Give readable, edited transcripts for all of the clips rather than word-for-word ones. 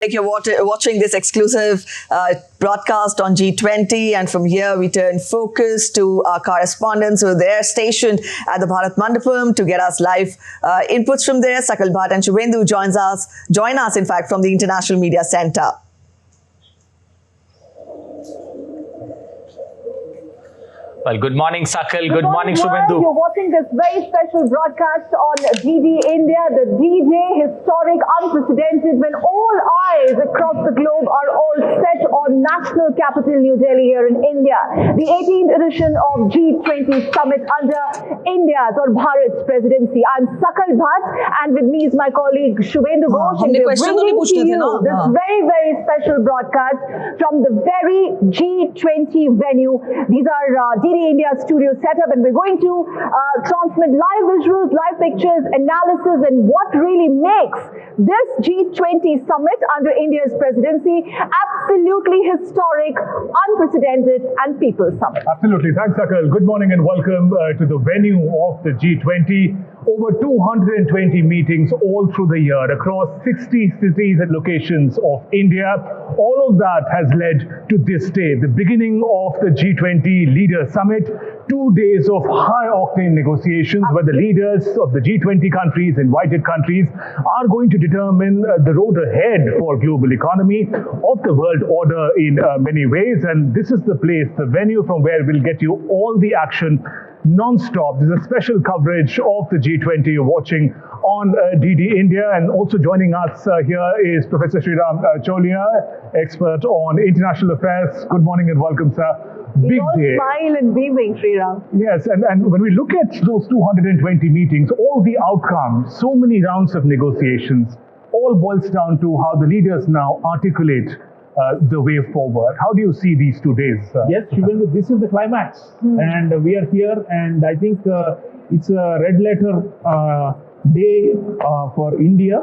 Like you're watching this exclusive broadcast on G20, and from here we turn focus to our correspondents who are there stationed at the Bharat Mandapam to get us live inputs from there. Sakal Bhatt and Shubhendu join us in fact from the International Media Center. Well, good morning, Sakal. Good morning, Shubhendu. You're watching this very special broadcast on DD India, the D-Day, historic, unprecedented, when all eyes across the globe are all set on national capital New Delhi here in India. The 18th edition of G20 Summit under India's or Bharat's presidency. I'm Sakal Bhatt, and with me is my colleague Shubhendu Ghosh, and we're bringing to you this very, very special broadcast from the very G20 venue. These are DD India studio setup, and we're going to transmit live visuals, live pictures, analysis, and what really makes this G20 summit under India's presidency absolutely historic, unprecedented, and people's summit. Absolutely. Thanks, Sakal. Good morning and welcome to the venue of the G20. Over 220 meetings all through the year across 60 cities and locations of India. All of that has led to this day, the beginning of the G20 Leaders Summit. 2 days of high-octane negotiations where the leaders of the G20 countries, invited countries, are going to determine the road ahead for global economy, of the world order in many ways. And this is the place, the venue from where we'll get you all the action non-stop. There's a special coverage of the G20 you're watching on DD India, and also joining us here is Professor Sreeram Chaulia, expert on international affairs. Good morning and welcome, sir. Big day. Smile and beaming, Sreeram. Yes, and when we look at those 220 meetings, all the outcomes, so many rounds of negotiations, all boils down to how the leaders now articulate the way forward. How do you see these 2 days? Yes, Shubhendu, this is the climax, and we are here, and I think it's a red letter day for India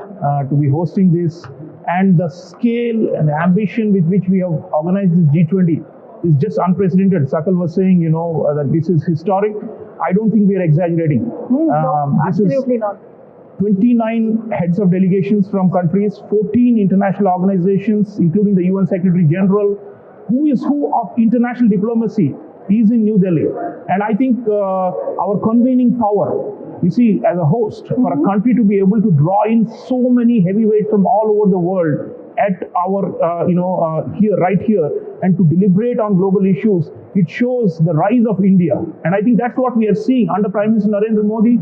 to be hosting this, and the scale and the ambition with which we have organized this G20 is just unprecedented. Sakal was saying, that this is historic. I don't think we are exaggerating. No, absolutely not. 29 heads of delegations from countries, 14 international organizations, including the UN Secretary General. Who is who of international diplomacy is in New Delhi. And I think our convening power, you see, as a host, for a country to be able to draw in so many heavyweights from all over the world at our, right here, and to deliberate on global issues, it shows the rise of India. And I think that's what we are seeing under Prime Minister Narendra Modi.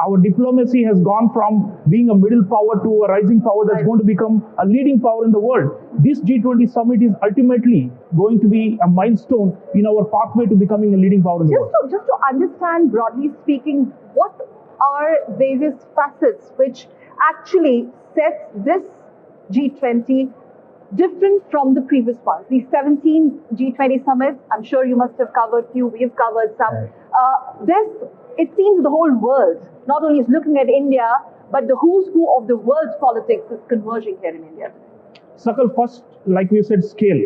Our diplomacy has gone from being a middle power to a rising power that's going to become a leading power in the world. This G20 summit is ultimately going to be a milestone in our pathway to becoming a leading power in the world. Just to understand, broadly speaking, what are various facets which actually sets this G20 different from the previous ones? The 17 G20 summits, I'm sure you must have covered few, we've covered some. It seems the whole world not only is looking at India, but the who's who of the world's politics is converging here in India today. Sakal, first, like we said, scale.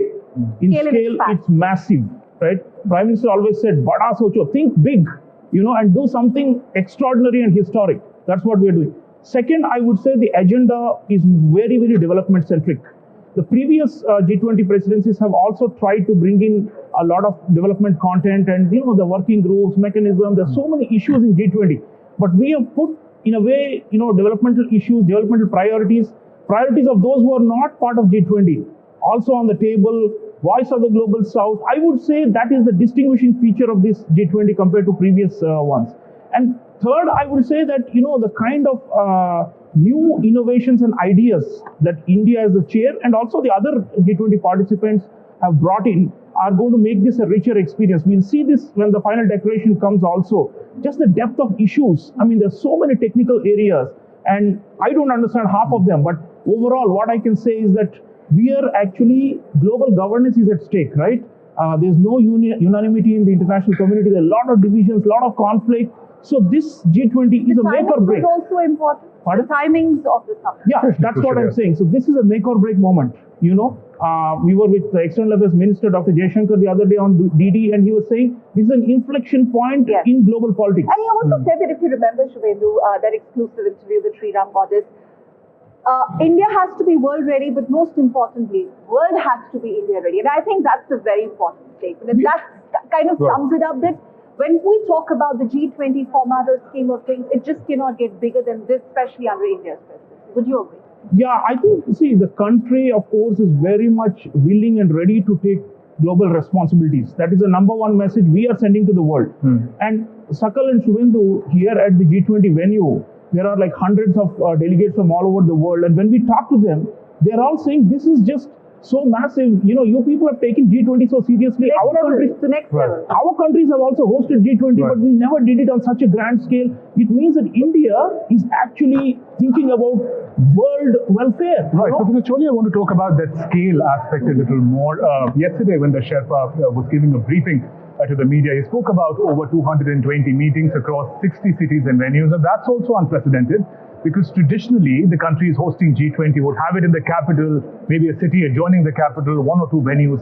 In scale, it's massive, right? Prime Minister always said, "Bada socho," think big, and do something extraordinary and historic. That's what we are doing. Second, I would say the agenda is very, very development centric. The previous G20 presidencies have also tried to bring in a lot of development content and, the working groups, mechanism. There's so many issues in G20. But we have put, in a way, developmental issues, developmental priorities of those who are not part of G20, also on the table, voice of the global south. I would say that is the distinguishing feature of this G20 compared to previous ones. And third, I would say that, the kind of new innovations and ideas that India as the chair and also the other G20 participants have brought in are going to make this a richer experience. We'll see this when the final declaration comes also. Just the depth of issues. I mean, there's so many technical areas, and I don't understand half of them, but overall, what I can say is that we are actually, global governance is at stake, right? There's no unanimity in the international community. There are a lot of divisions, a lot of conflict. So this G20 is a make or break. The timings is also important. Pardon? The timings of the summit. Yeah, that's what I'm saying. So this is a make or break moment. We were with the External Affairs Minister, Dr. Jaishankar, the other day on DD, and he was saying this is an inflection point in global politics. And he also said that, if you remember, Shubhendu, that exclusive interview with Sreeram Chaulia, India has to be world ready, but most importantly, world has to be India ready. And I think that's a very important statement. And that kind of sums it up that when we talk about the G20 format or scheme of things, it just cannot get bigger than this, especially under India's presidency. Would you agree? Yeah, I think, see, the country, of course, is very much willing and ready to take global responsibilities. That is the number one message we are sending to the world. And Sakal and Shubhendu, here at the G20 venue, there are like hundreds of delegates from all over the world. And when we talk to them, they're all saying this is just so massive. You know, you people have taken G20 so seriously. Our countries have also hosted G20, but we never did it on such a grand scale. It means that India is actually thinking about world welfare. Right. So, Professor Chaulia, I want to talk about that scale aspect a little more. Yesterday, when the Sherpa was giving a briefing to the media, he spoke about over 220 meetings across 60 cities and venues, and that's also unprecedented. Because traditionally, the country is hosting G20, would have it in the capital, maybe a city adjoining the capital, one or two venues.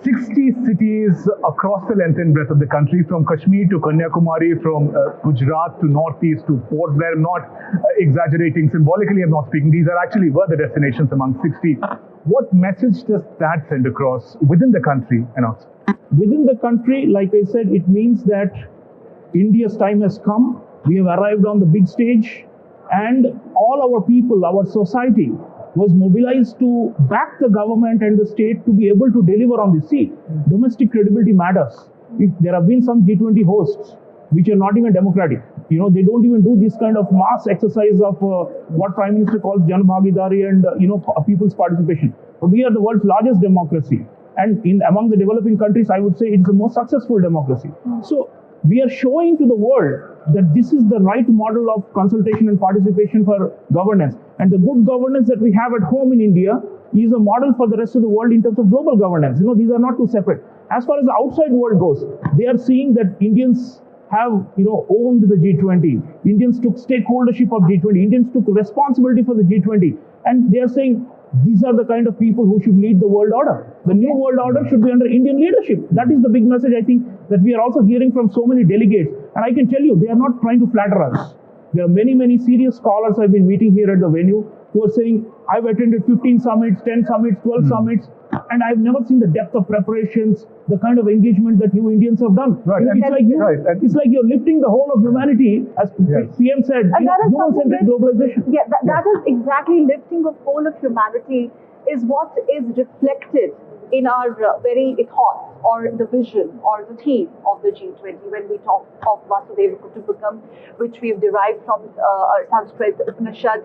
60 cities across the length and breadth of the country, from Kashmir to Kanyakumari, from Gujarat to Northeast to Port Blair. I'm not exaggerating, symbolically I'm not speaking. These are actually were the destinations among 60. What message does that send across within the country and outside? Within the country, like I said, it means that India's time has come. We have arrived on the big stage. And all our people, our society, was mobilized to back the government and the state to be able to deliver on this. See, domestic credibility matters. If there have been some G20 hosts which are not even democratic, you know, they don't even do this kind of mass exercise of what Prime Minister calls Jan Bhagidari and people's participation. But we are the world's largest democracy, and among the developing countries, I would say it's the most successful democracy. So we are showing to the world that this is the right model of consultation and participation for governance. And the good governance that we have at home in India is a model for the rest of the world in terms of global governance. You know, these are not two separate. As far as the outside world goes, they are seeing that Indians have, owned the G20. Indians took stakeholdership of G20. Indians took responsibility for the G20. And they are saying, these are the kind of people who should lead the world order. The new world order should be under Indian leadership. That is the big message, I think, that we are also hearing from so many delegates. And I can tell you, they are not trying to flatter us. There are many, many serious scholars I've been meeting here at the venue who are saying, I've attended 15 summits, 10 summits, 12 summits, and I've never seen the depth of preparations, the kind of engagement that you Indians have done. Right. It's like you're lifting the whole of humanity, as PM said, human-centric globalization. Yeah, that is exactly lifting the whole of humanity is what is reflected in our very ethos or the vision or the theme of the G20 when we talk of Vasudeva Kutumbakam, which we have derived from Sanskrit Upanishads.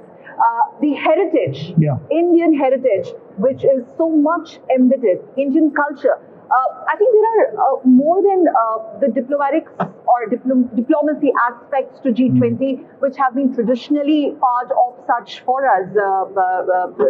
The heritage, Indian heritage, which is so much embedded, Indian culture. I think there are more than the diplomatics or diplomacy aspects to G20, which have been traditionally part of such for us,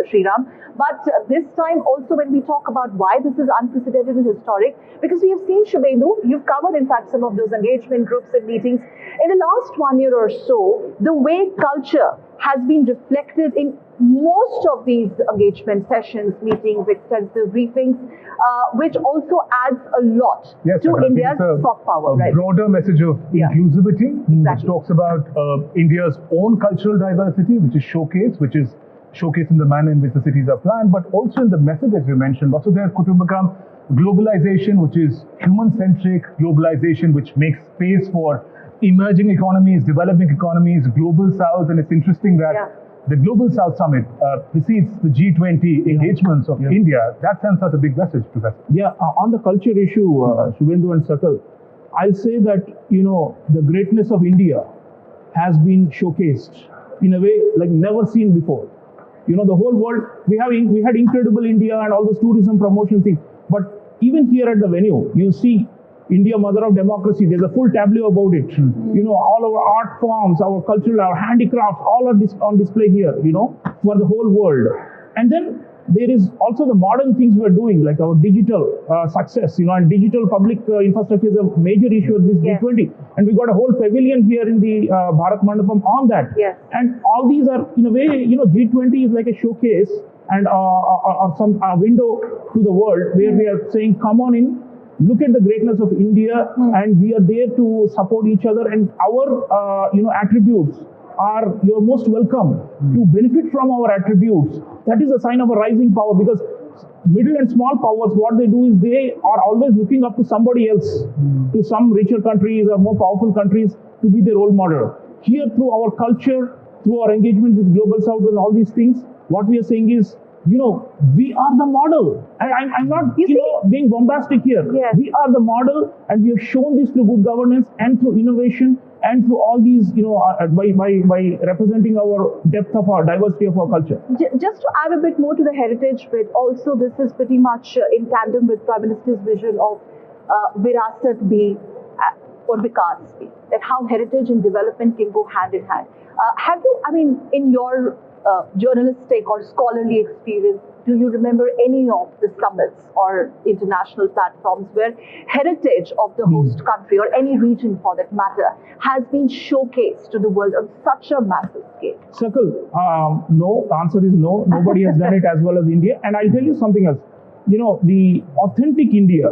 Sreeram. But this time also when we talk about why this is unprecedented and historic, because we have seen, Shubhendu, you've covered in fact some of those engagement groups and meetings. In the last 1 year or so, the way culture has been reflected in most of these engagement sessions, meetings, extensive briefings, which also adds a lot to India's soft power. A broader message of inclusivity, which talks about India's own cultural diversity, which is showcased in the manner in which the cities are planned, but also in the message, as you mentioned, Vasudeva Kutumbakam, globalization, which is human-centric, globalization, which makes space for emerging economies, developing economies, global south, and it's interesting that the Global South Summit precedes the G20 engagements of India. That sends out a big message, Professor. Yeah, on the culture issue, Shubhendu and Sakal, I'll say that, the greatness of India has been showcased in a way like never seen before. The whole world, we had incredible India and all those tourism promotion things. But even here at the venue, you see India, mother of democracy. There's a full tableau about it. All our art forms, our cultural, our handicrafts, all are on display here, for the whole world. And then there is also the modern things we're doing, like our digital success, and digital public infrastructure is a major issue at this G20. And we got a whole pavilion here in the Bharat Mandapam on that. And all these are, in a way, G20 is like a showcase and some window to the world where we are saying, come on in. Look at the greatness of India, and we are there to support each other. And our, attributes you're most welcome to benefit from our attributes. That is a sign of a rising power, because middle and small powers, what they do is they are always looking up to somebody else, to some richer countries or more powerful countries to be their role model. Here, through our culture, through our engagement with Global South and all these things, what we are saying is, we are the model. I'm not, being bombastic here. Yes. We are the model, and we have shown this through good governance and through innovation and through all these, by representing our depth of our diversity of our culture. Just to add a bit more to the heritage bit, also this is pretty much in tandem with Prime Minister's vision of Virasat Bhi or Vikas Bhi, that how heritage and development can go hand in hand. Have you, in your journalistic or scholarly experience, do you remember any of the summits or international platforms where heritage of the host country or any region for that matter has been showcased to the world on such a massive scale? Circle, no, the answer is no. Nobody has done it as well as India. And I'll tell you something else. The authentic India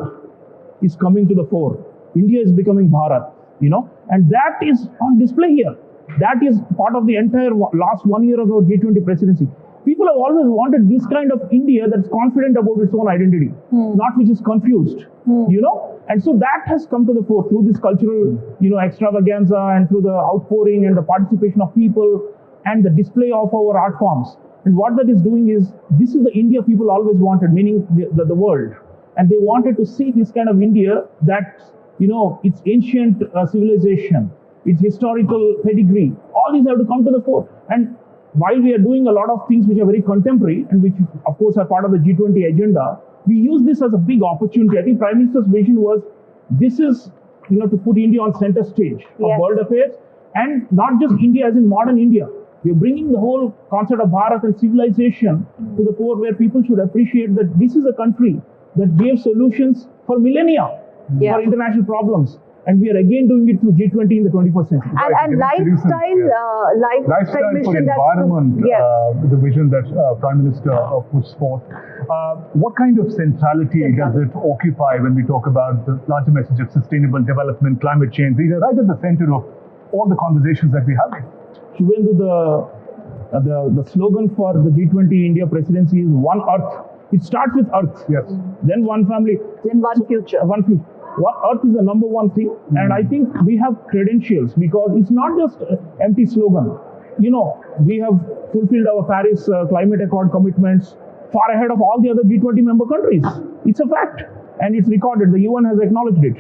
is coming to the fore. India is becoming Bharat, and that is on display here. That is part of the entire last 1 year of our G20 presidency. People have always wanted this kind of India that's confident about its own identity, not which is confused, And so that has come to the fore through this cultural, extravaganza, and through the outpouring and the participation of people and the display of our art forms. And what that is doing is, this is the India people always wanted, meaning the world. And they wanted to see this kind of India that, its ancient civilization, its historical pedigree, all these have to come to the fore. And while we are doing a lot of things which are very contemporary and which, of course, are part of the G20 agenda, we use this as a big opportunity. I think Prime Minister's vision was, this is, to put India on center stage of world affairs, and not just India as in modern India. We are bringing the whole concept of Bharat and civilization to the fore, where people should appreciate that this is a country that gave solutions for millennia for international problems. And we are again doing it through G20 in the 21st century. And lifestyle for environment, the vision that Prime Minister puts forth. What kind of centrality does it occupy when we talk about the larger message of sustainable development, climate change? These are right at the center of all the conversations that we have. Shubhendu, the slogan for the G20 India presidency is One Earth. It starts with Earth. Yes. Then one family. Then one future. One future. Earth is the number one thing, and I think we have credentials, because it's not just an empty slogan. We have fulfilled our Paris Climate Accord commitments far ahead of all the other G20 member countries. It's a fact, and it's recorded. The UN has acknowledged it.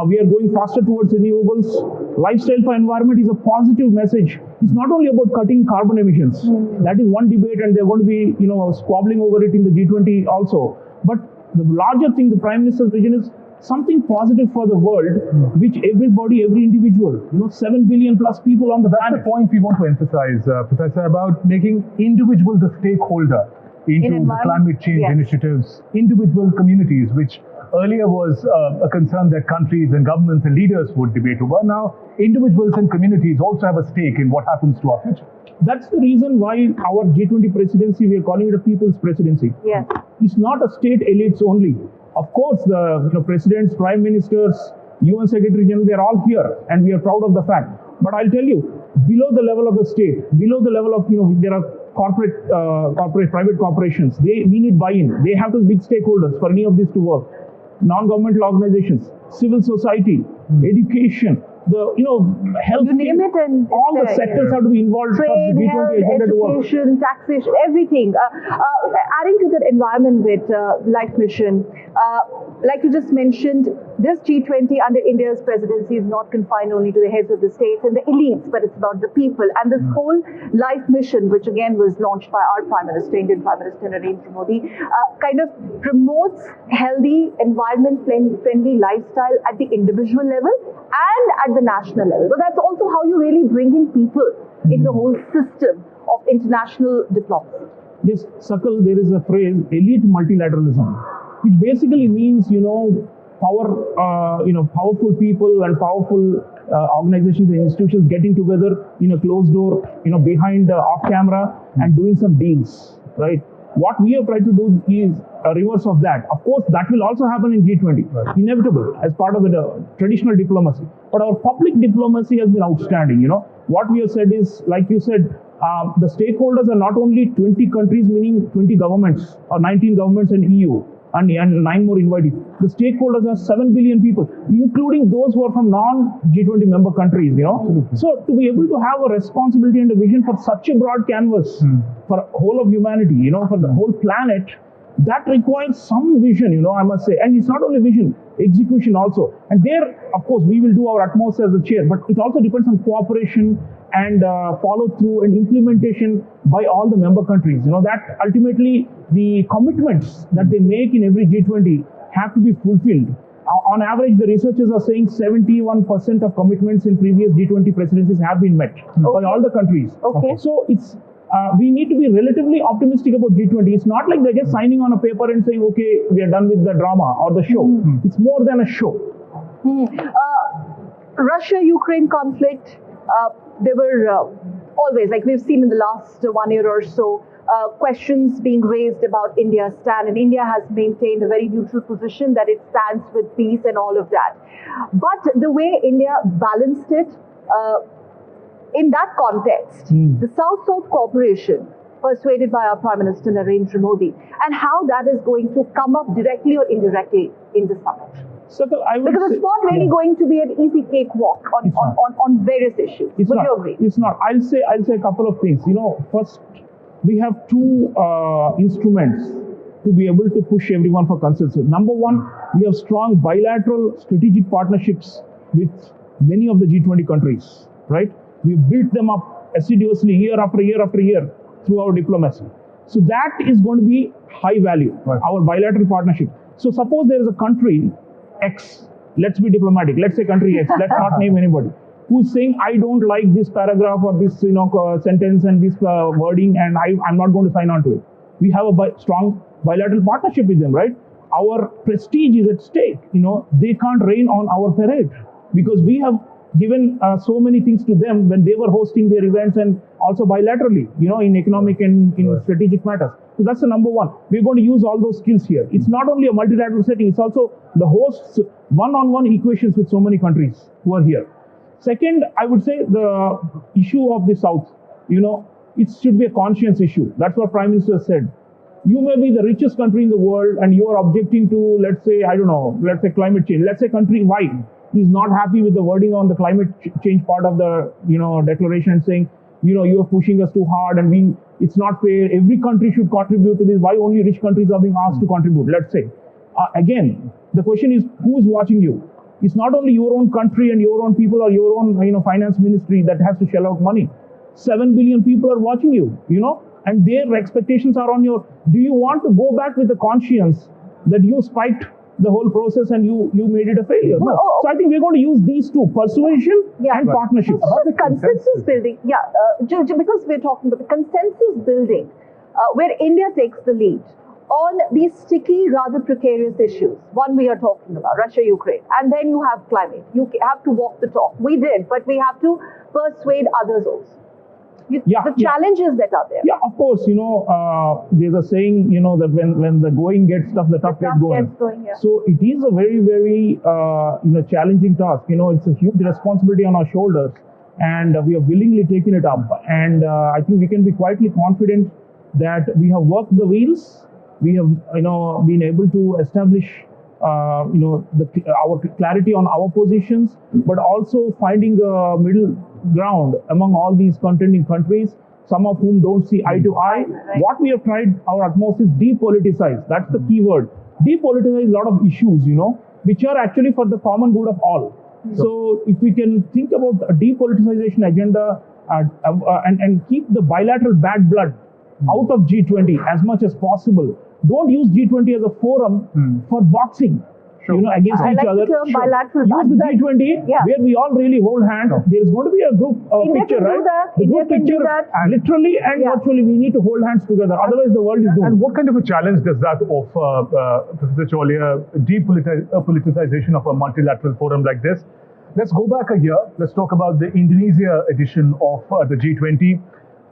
We are going faster towards renewables. Lifestyle for environment is a positive message. It's not only about cutting carbon emissions. That is one debate, and they're going to be, squabbling over it in the G20 also. But the larger thing, the Prime Minister's vision is something positive for the world, which everybody, every individual, 7 billion plus people on the planet. That's the point we want to emphasize, Professor, about making individuals the stakeholder into the climate change initiatives, individual communities, which earlier was a concern that countries and governments and leaders would debate over. Now, individuals and communities also have a stake in what happens to our future. That's the reason why our G20 presidency, we are calling it a people's presidency. Yes. It's not a state elites only. Of course, the presidents, prime ministers, UN Secretary General, they're all here, and we are proud of the fact. But I'll tell you, below the level of the state, below the level of, there are private corporations. We need buy-in. They have to be big stakeholders for any of this to work. Non-governmental organizations, civil society, education, health, you name it, and all the sectors have to be involved. Trade, health, education, taxation, everything. Adding to that environment with Life Mission, like you just mentioned, this G20 under India's presidency is not confined only to the heads of the states and the elites, but it's about the people. And this whole Life Mission, which again was launched by our Prime Minister, Indian Prime Minister Narendra Modi, kind of promotes healthy, environment-friendly lifestyle at the individual level and at the national level. So that's also how you really bring in people in the whole system of international diplomacy. Yes, Sakal, there is a phrase, elite multilateralism, which basically means, powerful people and powerful organizations and institutions getting together in a closed door, behind off camera and doing some deals, right? What we have tried to do is a reverse of that. Of course, that will also happen in G20, inevitable as part of the traditional diplomacy. But our public diplomacy has been outstanding. What we have said is, like you said, the stakeholders are not only 20 countries, meaning 20 governments or 19 governments and EU. And 9 more invitees. The stakeholders are 7 billion people, including those who are from non-G20 member countries, So to be able to have a responsibility and a vision for such a broad canvas for whole of humanity, for the whole planet, that requires some vision, I must say. And it's not only vision, execution also. And there, of course, we will do our utmost as a chair, but it also depends on cooperation and follow through and implementation by all the member countries. That ultimately the commitments that they make in every G20 have to be fulfilled. On average, the researchers are saying 71% of commitments in previous G20 presidencies have been met by all the countries. Okay. So it's we need to be relatively optimistic about G20. It's not like they're just signing on a paper and saying, okay, we are done with the drama or the show. It's more than a show. Russia-Ukraine conflict, there were always, like we've seen in the last 1 year or so, questions being raised about India's stand, and India has maintained a very neutral position that it stands with peace and all of that. But the way India balanced it, in that context, the South-South cooperation persuaded by our Prime Minister Narendra Modi, and how that is going to come up directly or indirectly in the summit. So because it's not really going to be an easy cakewalk on various issues. Would you agree? It's not. I'll say a couple of things. First, we have two instruments to be able to push everyone for consensus. Number one, we have strong bilateral strategic partnerships with many of the G20 countries, right? We've built them up assiduously year after year after year through our diplomacy. So that is going to be high value, our bilateral partnership. So suppose there is a country X, let's be diplomatic, let's say country X, let's not name anybody, who's saying, I don't like this paragraph or this sentence and this wording, and I'm not going to sign on to it. We have a strong bilateral partnership with them, right? Our prestige is at stake. They can't rain on our parade because we have given so many things to them when they were hosting their events, and also bilaterally, in economic and in strategic matters. So that's the number one. We're going to use all those skills here. It's not only a multilateral setting, it's also the hosts one-on-one equations with so many countries who are here. Second, I would say the issue of the South, it should be a conscience issue. That's what Prime Minister said. You may be the richest country in the world and you are objecting to, let's say climate change. Let's say country Y is not happy with the wording on the climate change part of the, declaration, saying, you are pushing us too hard and it's not fair. Every country should contribute to this. Why only rich countries are being asked to contribute? Let's say. Again, the question is, who is watching you? It's not only your own country and your own people or your own, finance ministry that has to shell out money. 7 billion people are watching you, and their expectations are on your. Do you want to go back with the conscience that you spiked the whole process and you made it a failure? No. So I think we're going to use these two, persuasion and partnership. About the consensus building, because we're talking about the consensus building, where India takes the lead on these sticky, rather precarious issues. One we are talking about, Russia-Ukraine. And then you have climate. You have to walk the talk. We did, but we have to persuade others also. The challenges that are there. Yeah, of course, there's a saying, that when the going gets tough, the tough gets going. So it is a very, very, challenging task. It's a huge responsibility on our shoulders, and we have willingly taken it up. And I think we can be quietly confident that we have worked the wheels. We have, been able to establish, our clarity on our positions, but also finding a middle ground among all these contending countries, some of whom don't see eye to eye. What we have tried our utmost is depoliticize. That's the key word. Depoliticize a lot of issues, which are actually for the common good of all. So if we can think about a depoliticization agenda and keep the bilateral bad blood out of G20 as much as possible. Don't use G20 as a forum for boxing. Against each other. Use the G20 where we all really hold hands. There's going to be a group picture, right? The group picture, literally and virtually, we need to hold hands together. Otherwise, the world is doomed. And what kind of a challenge does that offer, Professor Chaulia, politicization of a multilateral forum like this? Let's go back a year. Let's talk about the Indonesia edition of the G20.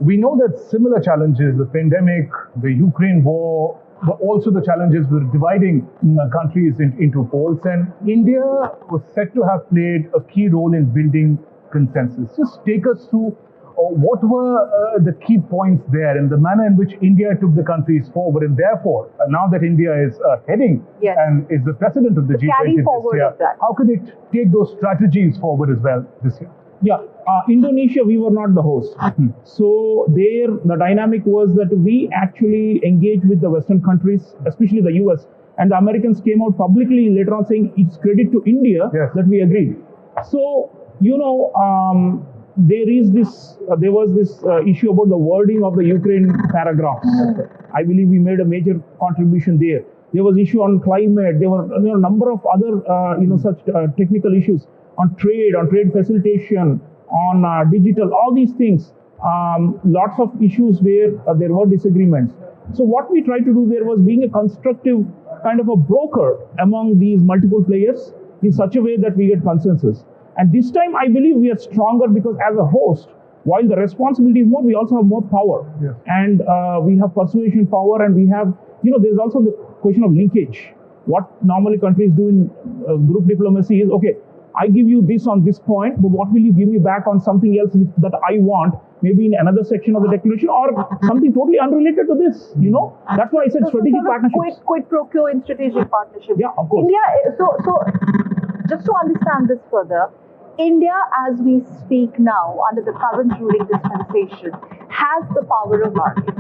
We know that similar challenges, the pandemic, the Ukraine war, but also the challenges with dividing countries into poles. And India was said to have played a key role in building consensus. Just take us through what were the key points there and the manner in which India took the countries forward. And therefore, now that India is heading and is the president of the G20 this year, how could it take those strategies forward as well this year? Yeah, Indonesia, we were not the host. So there, the dynamic was that we actually engaged with the Western countries, especially the US, and the Americans came out publicly later on saying it's credit to India that we agreed. So, there was this issue about the wording of the Ukraine paragraphs. I believe we made a major contribution there. There was issue on climate. There were a number of other, such technical issues on trade facilitation, on digital, all these things. Lots of issues where there were disagreements. So what we tried to do there was being a constructive kind of a broker among these multiple players in such a way that we get consensus. And this time, I believe we are stronger because as a host, while the responsibility is more, we also have more power. And we have persuasion power, and we have, there's also the question of linkage. What normally countries do in group diplomacy is, okay, I give you this on this point, but what will you give me back on something else that I want, maybe in another section of the declaration, or something totally unrelated to this, That's why I said strategic partnerships. Quid pro quo in strategic partnerships. Yeah, of course. India, so just to understand this further, India, as we speak now, under the current ruling dispensation, has the power of bargain.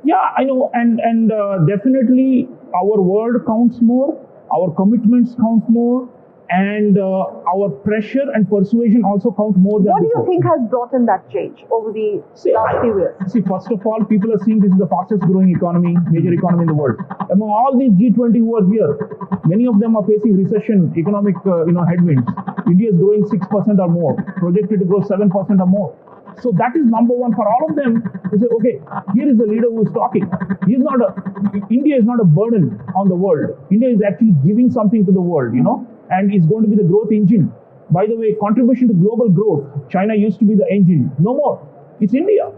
Yeah, I know, and definitely our word counts more, our commitments count more, and our pressure and persuasion also count more than What do you before. think has brought in that change over the last few years? See, first of all, people are seeing this is the fastest growing economy, major economy in the world. Among all these G20 who are here, many of them are facing recession, economic headwinds. India is growing 6% or more, projected to grow 7% or more. So that is number one for all of them to say, okay, here is a leader who is talking. India is not a burden on the world. India is actually giving something to the world, and it's going to be the growth engine. By the way, contribution to global growth, China used to be the engine. No more. It's India.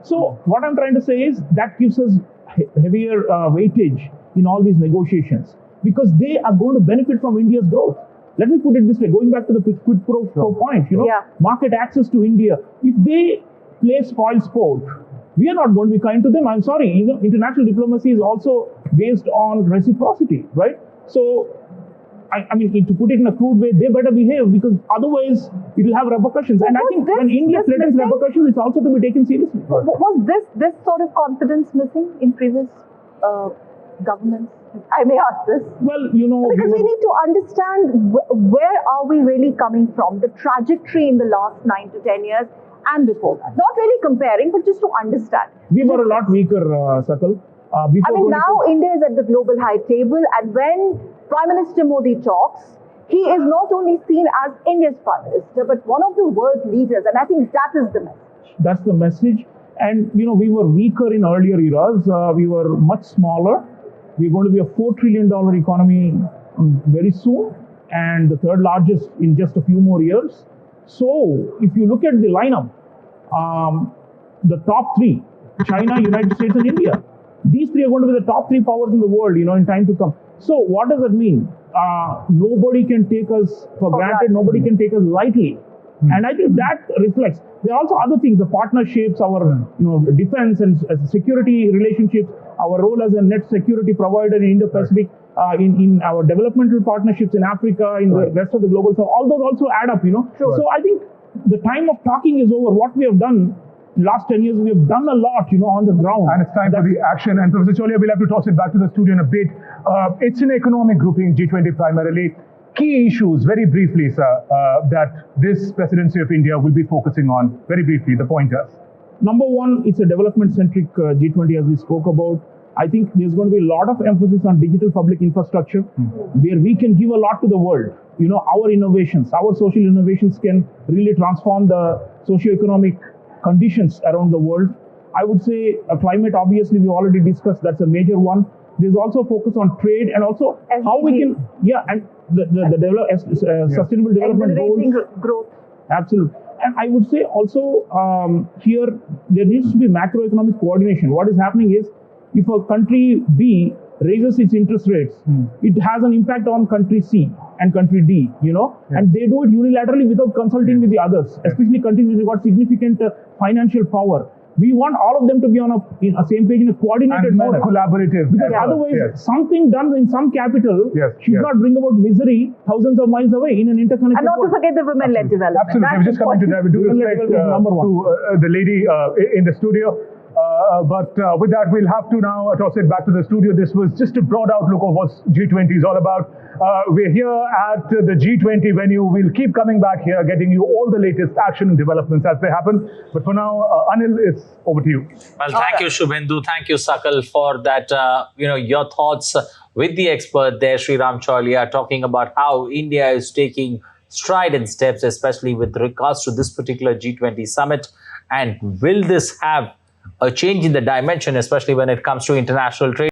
So what I'm trying to say is that gives us heavier weightage in all these negotiations because they are going to benefit from India's growth. Let me put it this way, going back to the quid pro quo point, market access to India. If they play spoil sport, we are not going to be kind to them. I'm sorry, international diplomacy is also based on reciprocity, right? So, I mean, to put it in a crude way, they better behave because otherwise it will have repercussions. And I think when India threatens repercussions, it's also to be taken seriously. Was this sort of confidence missing in previous governments? I may ask this. Well, because we need to understand where are we really coming from, the trajectory in the last 9 to 10 years and before that. Not really comparing, but just to understand. We were a lot weaker, Sakal. Now India is at the global high table, and when Prime Minister Modi talks, he is not only seen as India's Prime Minister, but one of the world leaders, and I think that is the message. That's the message. And, we were weaker in earlier eras. We were much smaller. We're going to be a $4 trillion economy very soon, and the third largest in just a few more years. So, if you look at the lineup, the top three, China, United States, and India, these three are going to be the top three powers in the world, in time to come. So, what does that mean? Nobody can take us for granted. Nobody can take us lightly. And I think that reflects. There are also other things, the partnerships, our defense and security relationships, our role as a net security provider in Indo-Pacific, in our developmental partnerships in Africa, in the rest of the global south, all those also add up, So I think the time of talking is over. What we have done in the last 10 years, we have done a lot, on the ground. And it's time for the action. And Professor Chaulia, we'll have to toss it back to the studio in a bit. It's an economic grouping, G20 primarily. Key issues, very briefly, sir, that this presidency of India will be focusing on, very briefly, the pointers. Number one, it's a development-centric G20, as we spoke about. I think there's going to be a lot of emphasis on digital public infrastructure, where we can give a lot to the world. Our innovations, our social innovations can really transform the socio-economic conditions around the world. I would say climate, obviously, we already discussed, that's a major one. There's also focus on trade and also how we can, and the sustainable development goals. Growth. Absolutely. And I would say also here there needs to be macroeconomic coordination. What is happening is if a country B raises its interest rates, it has an impact on country C and country D, and they do it unilaterally without consulting with the others, especially countries which have got significant financial power. We want all of them to be on a same page in a coordinated and more manner. Collaborative. Because otherwise, something done in some capital should not bring about misery thousands of miles away in an interconnected And not to forget the women-led development. Absolutely. I was just coming to that. With due respect to the lady in the studio. But with that, we'll have to now toss it back to the studio. This was just a broad outlook of what G20 is all about. We're here at the G20 venue. We'll keep coming back here, getting you all the latest action and developments as they happen. But for now, Anil, it's over to you. Well, thank you, Shubhendu. Thank you, Sakal, for that, your thoughts with the expert there, Sreeram Chaulia, talking about how India is taking strident steps, especially with regards to this particular G20 summit. And will this have a change in the dimension, especially when it comes to international trade?